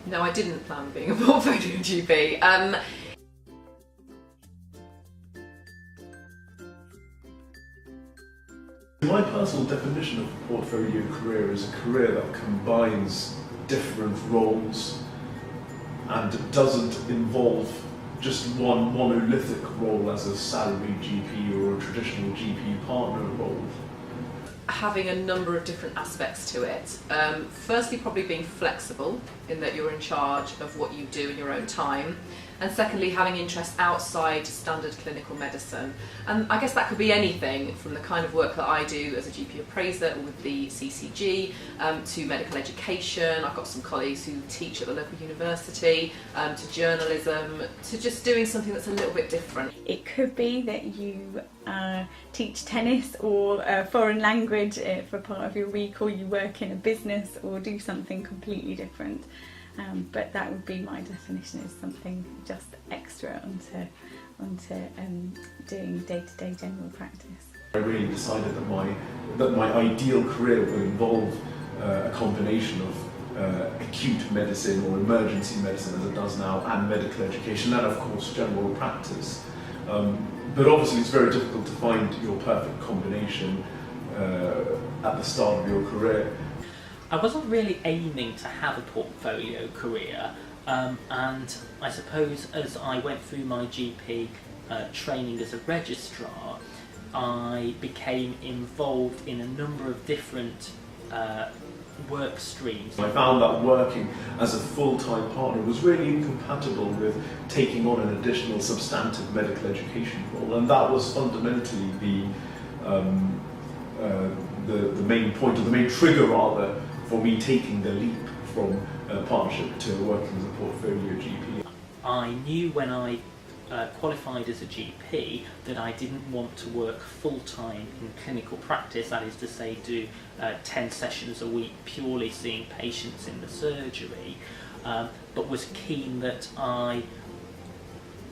No, I didn't plan on being a portfolio GP. My personal definition of a portfolio career is a career that combines different roles and doesn't involve just one monolithic role as a salaried GP or a traditional GP partner role. Having a number of different aspects to it. Firstly, probably being flexible in that you're in charge of what you do in your own time. And secondly, having interests outside standard clinical medicine. And I guess that could be anything from the kind of work that I do as a GP appraiser with the CCG to medical education. I've got some colleagues who teach at the local university, to journalism, to just doing something that's a little bit different. It could be that you teach tennis or a foreign language for part of your week, or you work in a business or do something completely different. But that would be my definition, as something just extra onto doing day-to-day general practice. I really decided that my ideal career would involve a combination of acute medicine or emergency medicine, as it does now, and medical education, and of course general practice. But obviously it's very difficult to find your perfect combination at the start of your career. I wasn't really aiming to have a portfolio career, and I suppose as I went through my GP training as a registrar, I became involved in a number of different work streams. I found that working as a full-time partner was really incompatible with taking on an additional substantive medical education role, and that was fundamentally the main point, or the main trigger rather, for me taking the leap from partnership to working as a portfolio GP. I knew when I qualified as a GP that I didn't want to work full-time in clinical practice, that is to say do 10 sessions a week purely seeing patients in the surgery, but was keen that I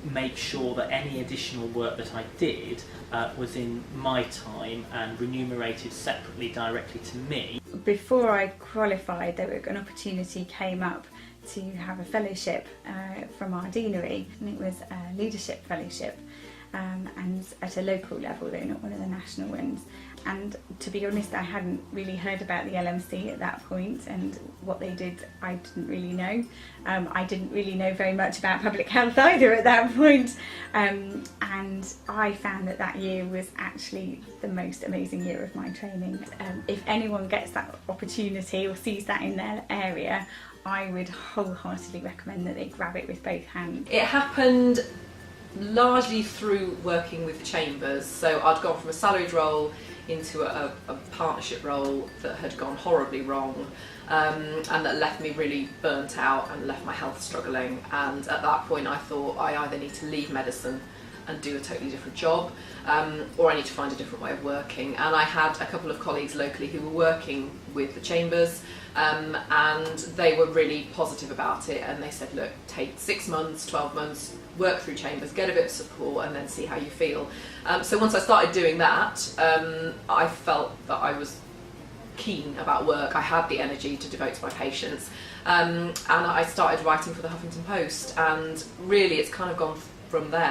make sure that any additional work that I did was in my time and remunerated separately directly to me. Before I qualified, an opportunity came up to have a fellowship from our deanery, and it was a leadership fellowship, and at a local level though, not one of the national ones. And to be honest, I hadn't really heard about the LMC at that point, and what they did I didn't really know. I didn't really know very much about public health either at that point, and I found that year was actually the most amazing year of my training. If anyone gets that opportunity or sees that in their area, I would wholeheartedly recommend that they grab it with both hands. It happened largely through working with the chambers. So I'd gone from a salaried role into a partnership role that had gone horribly wrong, and that left me really burnt out and left my health struggling. And at that point I thought I either need to leave medicine and do a totally different job, or I need to find a different way of working. And I had a couple of colleagues locally who were working with the chambers, and they were really positive about it, and they said, look, take 6 months, 12 months, work through chambers, get a bit of support, and then see how you feel. So once I started doing that, I felt that I was keen about work. I had the energy to devote to my patients, and I started writing for the Huffington Post, and really it's kind of gone from there.